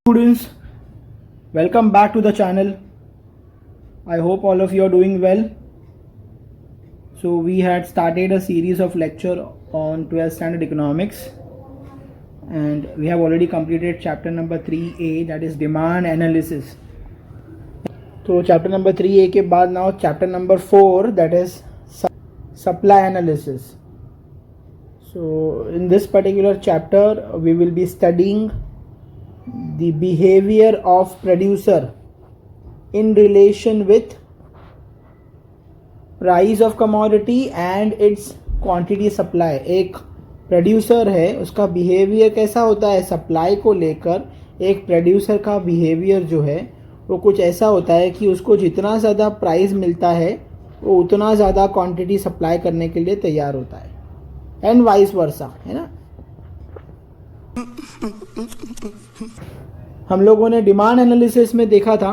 Students, welcome back to the channel. I hope all of you are doing well. So we had started a series of lecture on 12th standard economics, and we have already completed chapter number 3A, that is demand analysis. So chapter number 3A के बाद now chapter number 4, that is supply analysis. So in this particular chapter we will be studying the behavior of producer in relation with price of commodity and its quantity supply. एक producer है, उसका behaviour कैसा होता है supply को लेकर. एक producer का बिहेवियर जो है वो कुछ ऐसा होता है कि उसको जितना ज़्यादा प्राइस मिलता है वो उतना ज़्यादा क्वांटिटी सप्लाई करने के लिए तैयार होता है, एंड वाइस वर्सा, है ना. हम लोगों ने डिमांड एनालिसिस में देखा था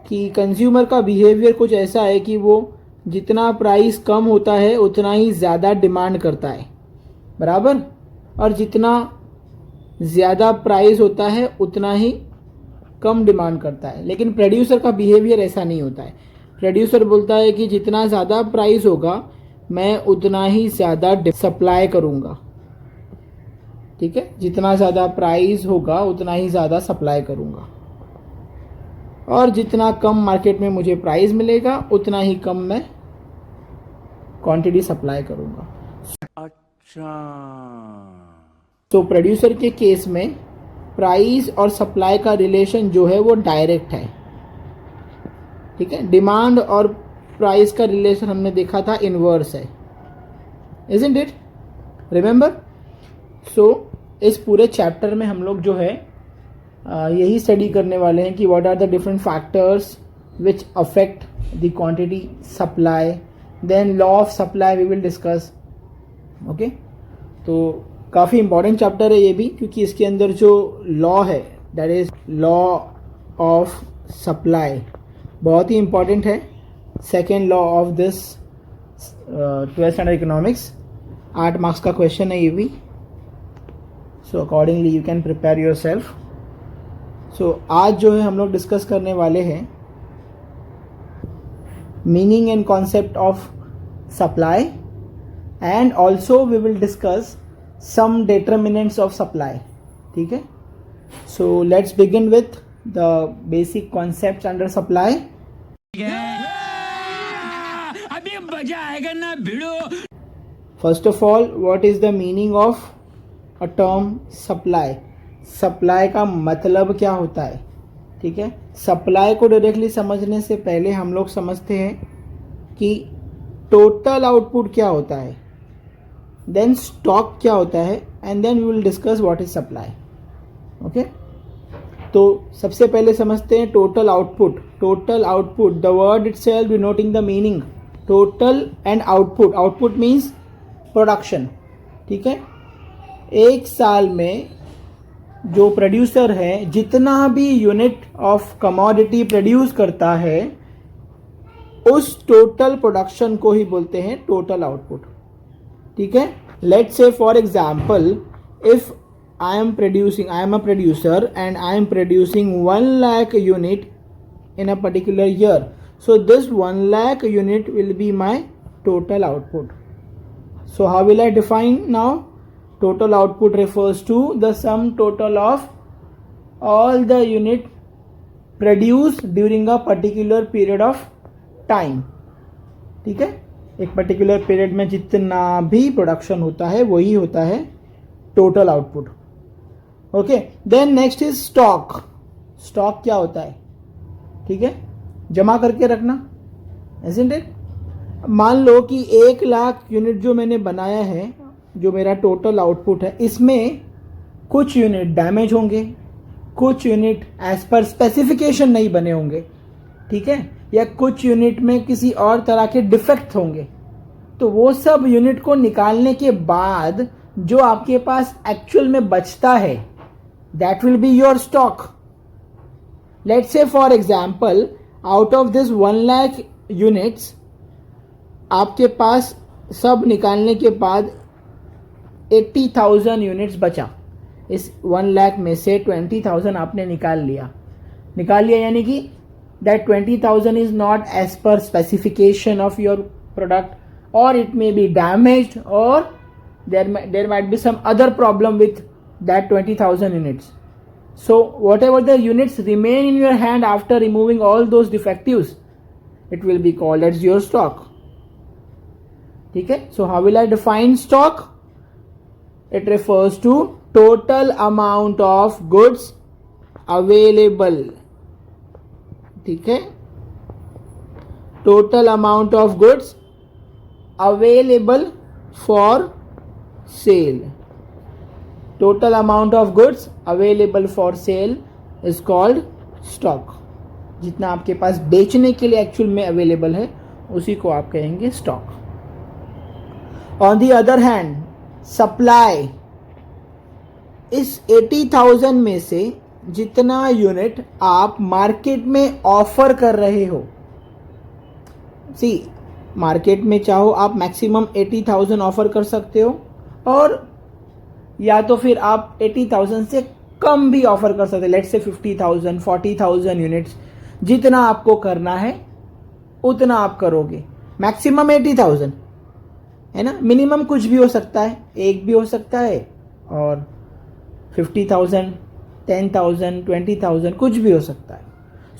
कि कंज्यूमर का बिहेवियर कुछ ऐसा है कि वो जितना प्राइस कम होता है उतना ही ज़्यादा डिमांड करता है, बराबर, और जितना ज़्यादा प्राइस होता है उतना ही कम डिमांड करता है. लेकिन प्रोड्यूसर का बिहेवियर ऐसा नहीं होता है. प्रोड्यूसर बोलता है कि जितना ज़्यादा प्राइस होगा मैं उतना ही ज़्यादा सप्लाई करूँगा. ठीक है, जितना ज़्यादा प्राइस होगा उतना ही ज़्यादा सप्लाई करूँगा, और जितना कम मार्केट में मुझे प्राइस मिलेगा उतना ही कम मैं क्वांटिटी सप्लाई करूँगा. अच्छा. तो प्रोड्यूसर के केस में प्राइस और सप्लाई का रिलेशन जो है वो डायरेक्ट है. ठीक है, डिमांड और प्राइस का रिलेशन हमने देखा था इनवर्स है, इजंट इट, रिमेंबर. सो इस पूरे चैप्टर में हम लोग जो है यही स्टडी करने वाले हैं कि what are the different factors which affect the quantity supply, then law of supply we will discuss. Okay, तो काफ़ी इंपॉर्टेंट चैप्टर है ये भी, क्योंकि इसके अंदर जो लॉ है that is law of supply बहुत ही इंपॉर्टेंट है. Second law of this 12th standard economics, 8 marks का क्वेश्चन है ये भी. So accordingly you can prepare yourself. So आज जो है हम लोग डिस्कस करने वाले हैं meaning and concept of supply, and also we will discuss some determinants of supply. ठीक है, so let's begin with the basic concepts under supply. अभी मजा आएगा ना भिड़ो. First of all, what is the meaning of a term supply. Supply का मतलब क्या होता है. ठीक है, सप्लाई को डायरेक्टली समझने से पहले हम लोग समझते हैं कि टोटल आउटपुट क्या होता है, देन स्टॉक क्या होता है, and then we will discuss what is supply. Okay, तो सबसे पहले समझते हैं total output. Total output, the word itself denoting the meaning. Total and output, output means production. ठीक है, एक साल में जो प्रोड्यूसर है जितना भी यूनिट ऑफ कमोडिटी प्रोड्यूस करता है उस टोटल प्रोडक्शन को ही बोलते हैं टोटल आउटपुट. ठीक है, let's say for example if I am a producer and I am producing 1 lakh unit in a particular year. So this 1 lakh unit will be my total output. So how will I define now? Total output refers to the sum total of all the unit produced during a particular period of time. ठीक है, एक particular period में जितना भी production होता है वही होता है total output. Okay, then next is stock. Stock क्या होता है. ठीक है, जमा करके रखना, isn't it? मान लो कि 1 लाख यूनिट जो मैंने बनाया है, जो मेरा टोटल आउटपुट है, इसमें कुछ यूनिट डैमेज होंगे, कुछ यूनिट एज पर स्पेसिफिकेशन नहीं बने होंगे. ठीक है, या कुछ यूनिट में किसी और तरह के डिफेक्ट होंगे. तो वो सब यूनिट को निकालने के बाद जो आपके पास एक्चुअल में बचता है that will be your stock. Let's say for example out of this 1 lakh units आपके पास सब निकालने के बाद 80,000 यूनिट्स बचा. इस 1 लाख में से 20,000 आपने निकाल लिया यानी कि that 20,000 is not as per specification of your product, or it may be damaged, or there might be some other problem with that 20,000 units. So whatever the units remain in your hand after removing all those defectives, it will be called as your stock. Okay, so how will I define stock? It refers to total amount of goods available. ठीक है, total amount of goods available for sale. Total amount of goods available for sale is called stock. जितना आपके पास बेचने के लिए actual में available है उसी को आप कहेंगे stock. On the other hand supply, इस 80,000 में से जितना यूनिट आप मार्केट में ऑफर कर रहे हो, सी मार्केट में चाहो आप मैक्सिमम 80,000 ऑफर कर सकते हो, और या तो फिर आप 80,000 से कम भी ऑफर कर सकते हो. लेट्स से 50,000 40,000 यूनिट्स, जितना आपको करना है उतना आप करोगे. मैक्सिमम 80,000 है ना, मिनिमम कुछ भी हो सकता है, एक भी हो सकता है, और 50,000 10,000 20,000 कुछ भी हो सकता है.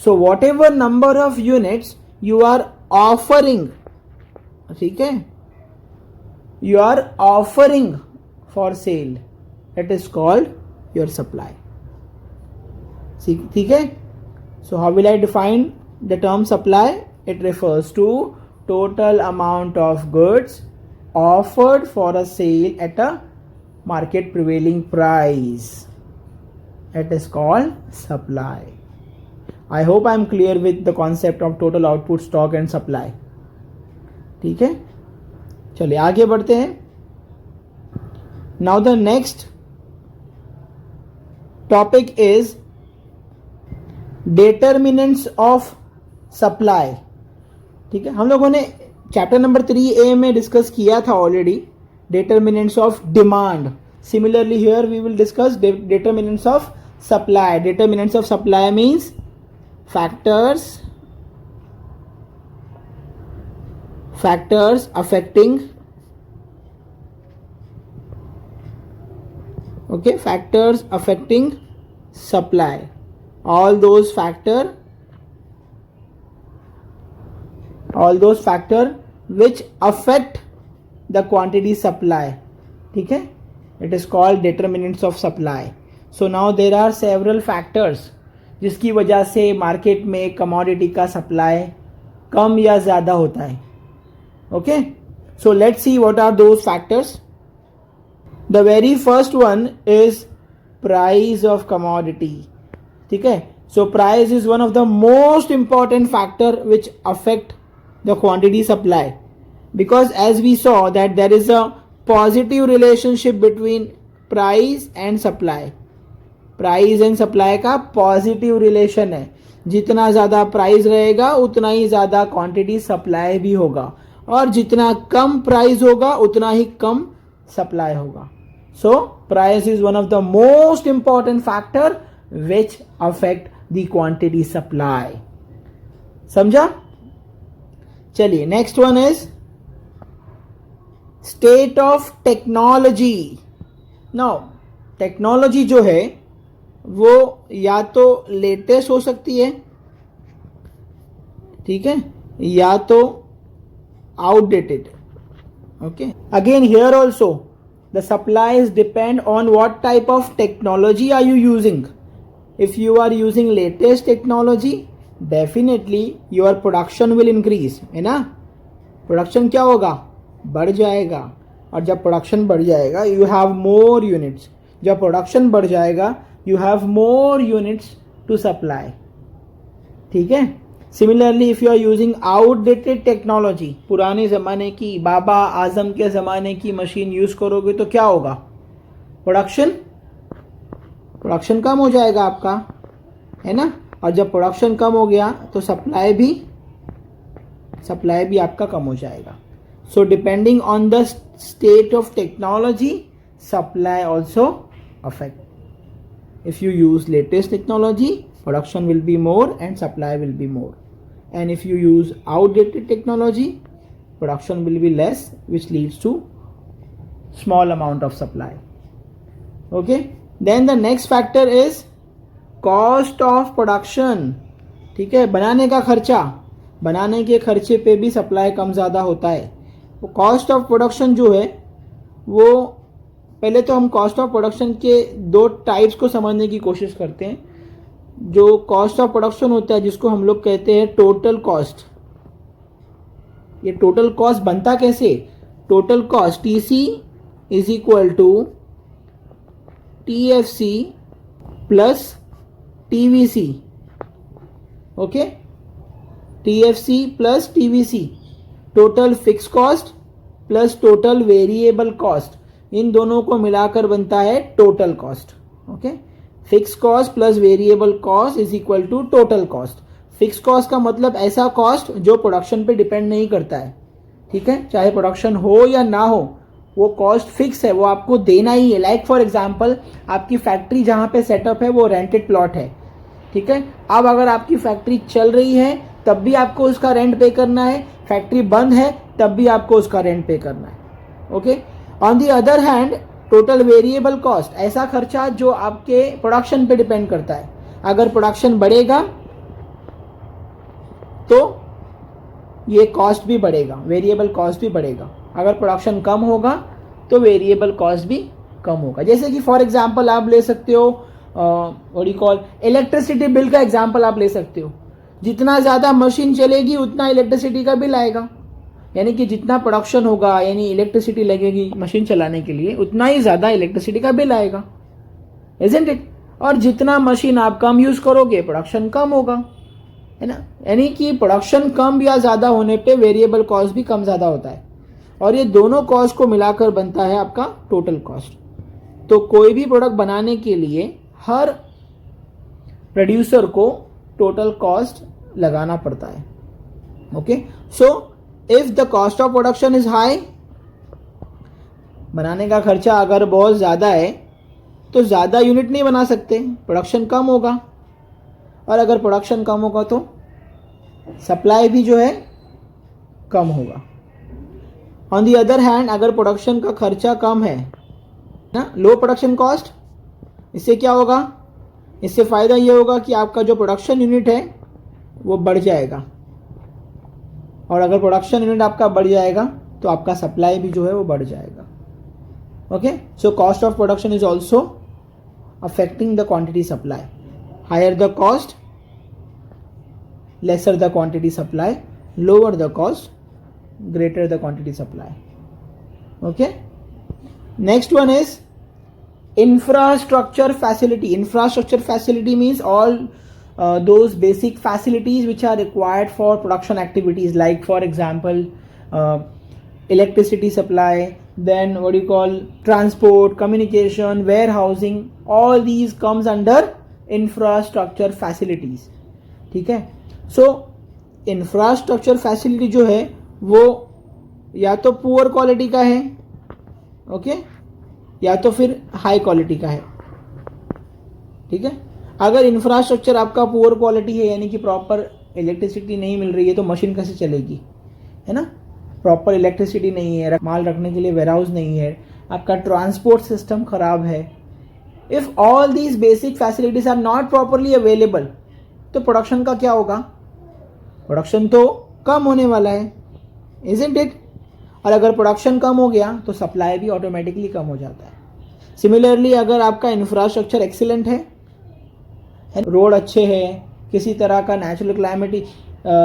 So whatever number of units you are offering, ठीक है, you are offering for sale, it is called your supply. ठीक है. So how will I define the term supply? It refers to total amount of goods offered for a sale at a market prevailing price. It is called supply. I hope I am clear with the concept of total output, stock and supply. ठीक है, चलिए आगे बढ़ते हैं. Now the next topic is determinants of supply. ठीक है, हम लोगों ने चैप्टर नंबर 3A में डिस्कस किया था already, determinants of demand. Similarly here we will discuss determinants of supply. Determinants of supply means factors affecting, okay, factors affecting supply. All those factor which affect the quantity supply. ठीक है, it is called determinants of supply. So now there are several factors जिसकी वजह से market में commodity का supply कम या ज़्यादा होता है. Okay, so let's see what are those factors. The very first one is price of commodity. ठीक है, so price is one of the most important factor which affect the quantity supply, because as we saw that there is a positive relationship between price and supply. Price and supply का positive relation है. जितना ज़्यादा price रहेगा उतना ही ज़्यादा quantity supply भी होगा, और जितना कम प्राइस होगा उतना ही कम सप्लाई होगा. सो price is one of the most important factor which affect the quantity supply. समझा? चलिए next one is state of technology. Now technology जो है वो या तो लेटेस्ट हो सकती है, ठीक है, या तो outdated. Okay, again here also the supplies depend on what type of technology are you using. If you are using latest technology, definitely your production will increase, है ना. प्रोडक्शन क्या होगा? बढ़ जाएगा, और जब प्रोडक्शन बढ़ जाएगा यू हैव मोर यूनिट्स. जब प्रोडक्शन बढ़ जाएगा you have more units to supply. ठीक है. Similarly if you are using outdated technology, पुराने ज़माने की, बाबा आजम के ज़माने की मशीन यूज़ करोगे तो क्या होगा? प्रोडक्शन कम हो जाएगा आपका, है ना. और जब प्रोडक्शन कम हो गया तो सप्लाई भी आपका कम हो जाएगा. So depending on the state of technology, supply also affect. If you use latest technology, production will be more and supply will be more. And if you use outdated technology, production will be less, which leads to small amount of supply. Okay, then the next factor is cost of production. ठीक है, बनाने का खर्चा, बनाने के खर्चे पे भी सप्लाई कम ज़्यादा होता है. वो कॉस्ट ऑफ प्रोडक्शन जो है वो, पहले तो हम कॉस्ट ऑफ प्रोडक्शन के दो टाइप्स को समझने की कोशिश करते हैं. जो कॉस्ट ऑफ प्रोडक्शन होता है जिसको हम लोग कहते हैं टोटल कॉस्ट. ये टोटल कॉस्ट बनता कैसे? Total cost TC is equal to TFC plus TVC. Okay, TFC plus TVC, total fix cost plus total variable cost, इन दोनों को मिलाकर बनता है total cost. Okay, fix cost plus variable cost is equal to total cost. Fix cost का मतलब ऐसा cost जो प्रोडक्शन पे डिपेंड नहीं करता है. ठीक है, चाहे प्रोडक्शन हो या ना हो, वो कॉस्ट फिक्स है, वो आपको देना ही है. लाइक फॉर एग्जांपल, आपकी फैक्ट्री जहाँ पे सेटअप है वो रेंटेड प्लॉट है. ठीक है, अब अगर आपकी फैक्ट्री चल रही है तब भी आपको उसका रेंट पे करना है, फैक्ट्री बंद है तब भी आपको उसका रेंट पे करना है. Okay, on the other hand total variable cost, ऐसा खर्चा जो आपके प्रोडक्शन पे डिपेंड करता है. अगर प्रोडक्शन बढ़ेगा तो ये कॉस्ट भी बढ़ेगा, वेरिएबल कॉस्ट भी बढ़ेगा. अगर प्रोडक्शन कम होगा तो वेरिएबल कॉस्ट भी कम होगा. जैसे कि फॉर एग्जांपल आप ले सकते हो what you call electricity bill का एग्जांपल आप ले सकते हो. जितना ज़्यादा मशीन चलेगी उतना इलेक्ट्रिसिटी का बिल आएगा. यानी कि जितना प्रोडक्शन होगा, यानी इलेक्ट्रिसिटी लगेगी मशीन चलाने के लिए, उतना ही ज़्यादा इलेक्ट्रिसिटी का बिल आएगा. Isn't it? और जितना मशीन आप कम यूज़ करोगे प्रोडक्शन कम होगा, है ना. यानी कि प्रोडक्शन कम या ज़्यादा होने पे वेरिएबल कॉस्ट भी कम ज़्यादा होता है. और ये दोनों कॉस्ट को मिलाकर बनता है आपका टोटल कॉस्ट. तो कोई भी प्रोडक्ट बनाने के लिए हर प्रोड्यूसर को टोटल कॉस्ट लगाना पड़ता है. Okay, so if the cost of production is high, बनाने का खर्चा अगर बहुत ज़्यादा है तो ज़्यादा यूनिट नहीं बना सकते, प्रोडक्शन कम होगा. और अगर प्रोडक्शन कम होगा तो सप्लाई भी जो है कम होगा. ऑन दी अदर हैंड, अगर प्रोडक्शन का खर्चा कम है ना, लो प्रोडक्शन कॉस्ट, इससे क्या होगा? इससे फ़ायदा ये होगा कि आपका जो प्रोडक्शन यूनिट है वो बढ़ जाएगा. और अगर प्रोडक्शन यूनिट आपका बढ़ जाएगा तो आपका सप्लाई भी जो है वो बढ़ जाएगा. Okay, so cost of production is also affecting the quantity supply. Higher the cost, lesser the quantity supply, lower the cost, greater the quantity supply. Okay, next one is infrastructure facility. Infrastructure facility means all those basic facilities which are required for production activities, like for example electricity supply, then what do you call transport, communication, warehousing, all these comes under infrastructure facilities. ठीक है, सो infrastructure facility जो है वो या तो poor quality का है, okay, या तो फिर हाई क्वालिटी का है. ठीक है, अगर इंफ्रास्ट्रक्चर आपका पुअर क्वालिटी है, यानी कि प्रॉपर इलेक्ट्रिसिटी नहीं मिल रही है, तो मशीन कैसे चलेगी, है ना. प्रॉपर इलेक्ट्रिसिटी नहीं है, माल रखने के लिए वेयरहाउस नहीं है, आपका ट्रांसपोर्ट सिस्टम खराब है. If all these basic facilities are not properly available, तो प्रोडक्शन का क्या होगा? प्रोडक्शन तो कम होने वाला है, इजंट इट. और अगर प्रोडक्शन कम हो गया तो सप्लाई भी ऑटोमेटिकली कम हो जाता है. सिमिलरली, अगर आपका इंफ्रास्ट्रक्चर एक्सीलेंट है, रोड अच्छे हैं, किसी तरह का नेचुरल क्लाइमेट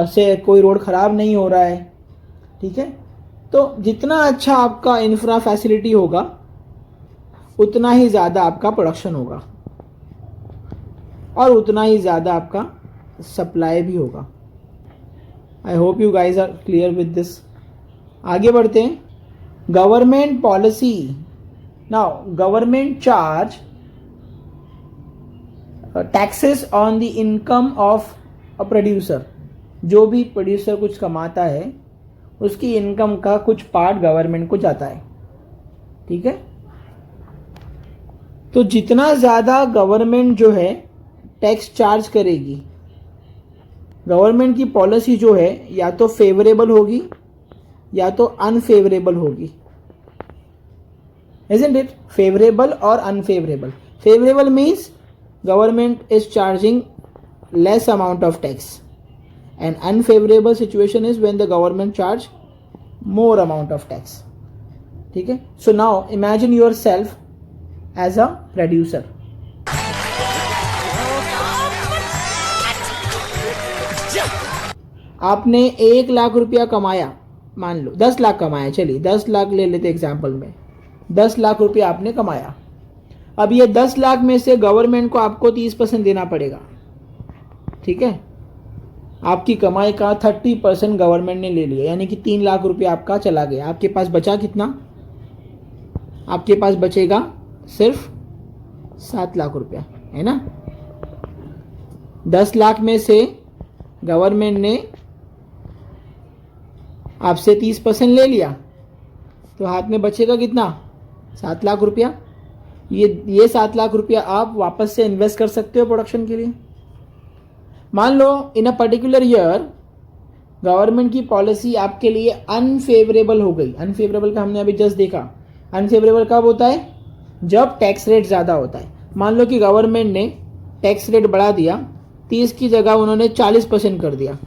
से कोई रोड ख़राब नहीं हो रहा है, ठीक है, तो जितना अच्छा आपका इंफ्रा फैसिलिटी होगा उतना ही ज़्यादा आपका प्रोडक्शन होगा और उतना ही ज़्यादा आपका सप्लाई भी होगा. I hope you guys are clear with this. आगे बढ़ते हैं. Government policy. Now government charge taxes on the income of a producer. जो भी प्रोड्यूसर कुछ कमाता है उसकी इनकम का कुछ पार्ट गवर्नमेंट को जाता है. ठीक है, तो जितना ज़्यादा गवर्नमेंट जो है टैक्स चार्ज करेगी, गवर्नमेंट की पॉलिसी जो है या तो फेवरेबल होगी या तो अनफेवरेबल होगी, isn't it? Favorable or unfavorable. Favorable means government is charging less amount of tax, and unfavorable situation is when the government charge more amount of tax. ठीक है? So now imagine yourself as a producer. आपने 1,00,000 रुपया कमाया, मान लो 10 लाख कमाया, चलिए 10 लाख ले लेते एग्जाम्पल में, 10 लाख रुपया आपने कमाया। अब ये 10 लाख में से गवर्नमेंट को आपको 30% देना पड़ेगा, ठीक है? आपकी कमाई का 30% गवर्नमेंट ने ले लिया, यानी कि 3 लाख रुपया आपका चला गया। आपके पास बचा कितना? आपके पास बचेगा सिर्फ 7 लाख रुपया, है ना? 10 लाख में से गवर्नमेंट ने आपसे 30% ले लिया, तो हाथ में बचेगा कितना? 7 लाख रुपया। ये 7 लाख रुपया आप वापस से इन्वेस्ट कर सकते हो प्रोडक्शन के लिए। मान लो इन अ पर्टिकुलर ईयर गवर्नमेंट की पॉलिसी आपके लिए अनफेवरेबल हो गई। अनफेवरेबल का हमने अभी जस्ट देखा। अनफेवरेबल कब होता है? जब टैक्स रेट ज़्यादा होता है। मान लो कि गवर्नमेंट ने टैक्स रेट बढ़ा दिया, 30 की जगह उन्होंने 40% कर दिया।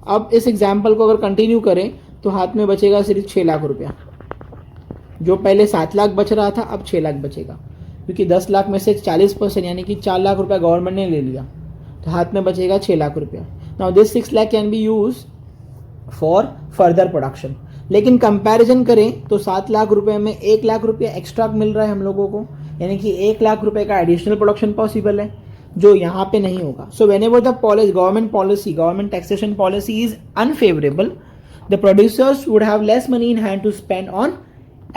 अब इस एग्जाम्पल को अगर कंटिन्यू करें तो हाथ में बचेगा सिर्फ 6 लाख रुपया। जो पहले 7 लाख बच रहा था अब 6 लाख बचेगा, क्योंकि 10 लाख में से 40% यानी कि 4 लाख रुपया गवर्नमेंट ने ले लिया, तो हाथ में बचेगा 6 लाख रुपया। Now this 6 lakh can be use for further production. लेकिन कंपैरिजन करें तो 7 लाख रुपए में 1 लाख रुपया एक्स्ट्रा मिल रहा है हम लोगों को, यानी कि 1 लाख रुपए का एडिशनल प्रोडक्शन पॉसिबल है, जो यहाँ पे नहीं होगा। So whenever the government taxation policy is unfavourable, the producers would have less money in hand to spend on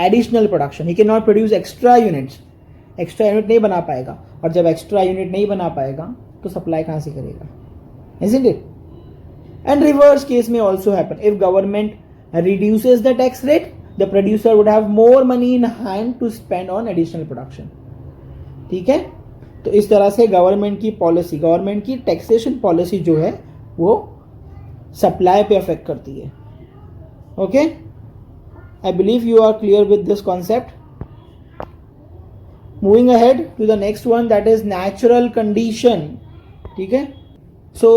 additional production. He can not produce extra units, extra unit नहीं बना पाएगा, और जब एक्स्ट्रा यूनिट नहीं बना पाएगा तो supply कहाँ से करेगा? Isn't it? And reverse case may also happen. If government reduces the tax rate, the producer would have more money in hand to spend on additional production. ठीक है? तो इस तरह से गवर्नमेंट की टैक्सेशन पॉलिसी जो है वो सप्लाई पे अफेक्ट करती है। Okay, I believe you are clear with this concept. Moving ahead to the next one, that is natural condition. ठीक है, सो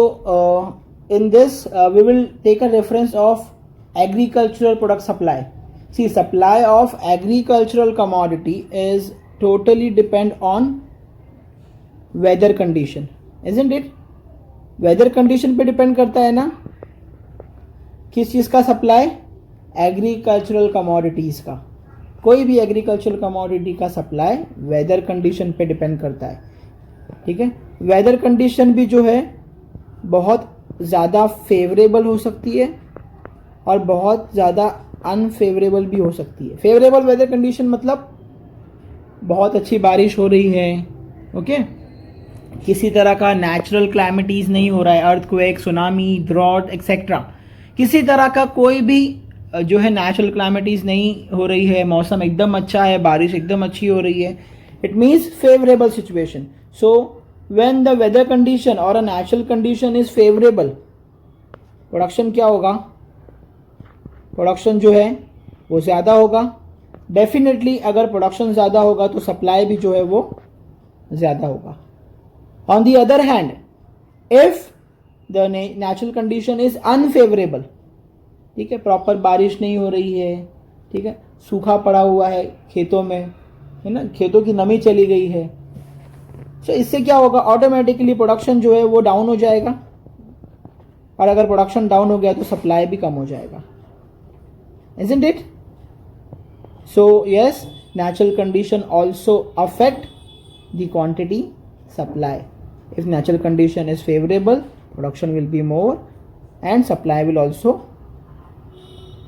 in this we will take a reference of agricultural product supply. See, supply of agricultural commodity is totally depend on weather condition, isn't it? weather condition पे depend करता है ना, किस चीज़ का supply? Agricultural commodities का। कोई भी एग्रीकल्चरल कमोडिटी का सप्लाई वेदर कंडीशन पे डिपेंड करता है। ठीक है, वेदर कंडीशन भी जो है बहुत ज़्यादा फेवरेबल हो सकती है और बहुत ज़्यादा अनफेवरेबल भी हो सकती है। फेवरेबल वेदर कंडीशन मतलब बहुत अच्छी बारिश हो रही है, ओके, किसी तरह का नेचुरल क्लैमिटीज़ नहीं हो रहा है, अर्थक्वेक, सुनामी, ड्रॉट एक्सेट्रा, किसी तरह का कोई भी जो है नेचुरल क्लैमिटीज़ नहीं हो रही है, मौसम एकदम अच्छा है, बारिश एकदम अच्छी हो रही है, it means favourable situation. So when the weather condition or a natural condition is favorable, production क्या होगा? प्रोडक्शन जो है वो ज़्यादा होगा। डेफिनेटली अगर प्रोडक्शन ज़्यादा होगा तो सप्लाई भी जो है वो ज़्यादा होगा। On the other hand, if the natural condition is unfavourable, ठीक है, प्रॉपर बारिश नहीं हो रही है, ठीक है, सूखा पड़ा हुआ है खेतों में, है ना, खेतों की नमी चली गई है, तो इससे क्या होगा? ऑटोमेटिकली प्रोडक्शन जो है वो डाउन हो जाएगा, और अगर प्रोडक्शन डाउन हो गया तो सप्लाई भी कम हो जाएगा। Isn't it? So yes, natural condition also affect the quantity supply. If natural condition is favorable, production will be more and supply will also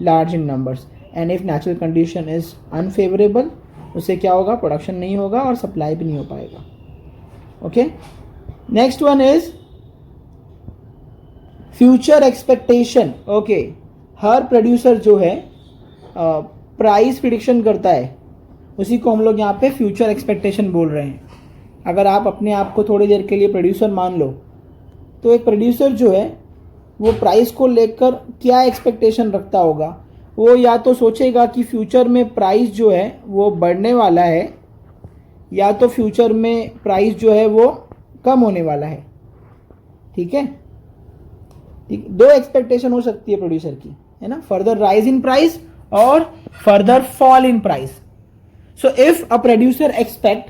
large in numbers. And if natural condition is unfavorable, उससे क्या होगा? Production नहीं होगा और supply भी नहीं हो पाएगा। Okay, next one is future expectation. Okay, her producer जो है प्राइस प्रिडिक्शन करता है, उसी को हम लोग यहाँ पे फ्यूचर एक्सपेक्टेशन बोल रहे हैं। अगर आप अपने आप को थोड़ी देर के लिए प्रोड्यूसर मान लो, तो एक प्रोड्यूसर जो है वो प्राइस को लेकर क्या एक्सपेक्टेशन रखता होगा, वो या तो सोचेगा कि फ्यूचर में प्राइस जो है वो बढ़ने वाला है, या तो फ्यूचर में प्राइस जो है वो कम होने वाला है। ठीक है, दो एक्सपेक्टेशन हो सकती है प्रोड्यूसर की, है ना, फर्दर राइज इन प्राइस और further fall in price. So if a producer expect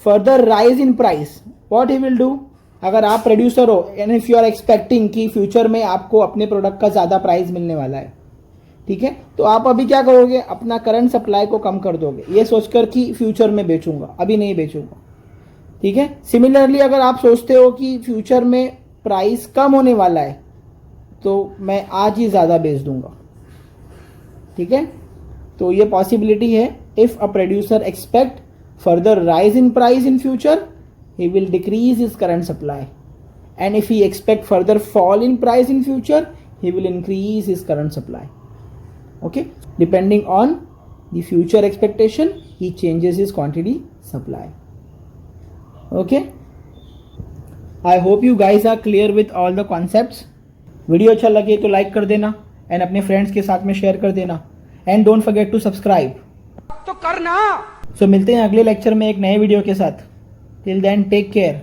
further rise in price, what he will do. अगर आप प्रोड्यूसर हो and if you are expecting कि फ्यूचर में आपको अपने प्रोडक्ट का ज़्यादा प्राइस मिलने वाला है, ठीक है, तो आप अभी क्या करोगे, अपना करंट सप्लाई को कम कर दोगे, ये सोचकर कि फ्यूचर में बेचूंगा, अभी नहीं बेचूंगा। ठीक है, सिमिलरली अगर आप सोचते हो कि फ्यूचर में प्राइस कम होने वाला है, तो मैं आज ही ज़्यादा बेच दूंगा। ठीक है, तो ये पॉसिबिलिटी है। If a producer expect further rise in price in future, he will decrease his current supply, and if he expect further fall in price in future, he will increase his current supply. Okay, depending on the future expectation, he changes his quantity supply. Okay, I hope you guys are clear with all the concepts. Video अच्छा लगे तो like कर देना and अपने friends के साथ में share कर देना, and don't forget to subscribe तो करना। सो मिलते हैं अगले लेक्चर में एक नए वीडियो के साथ। Till then, take care.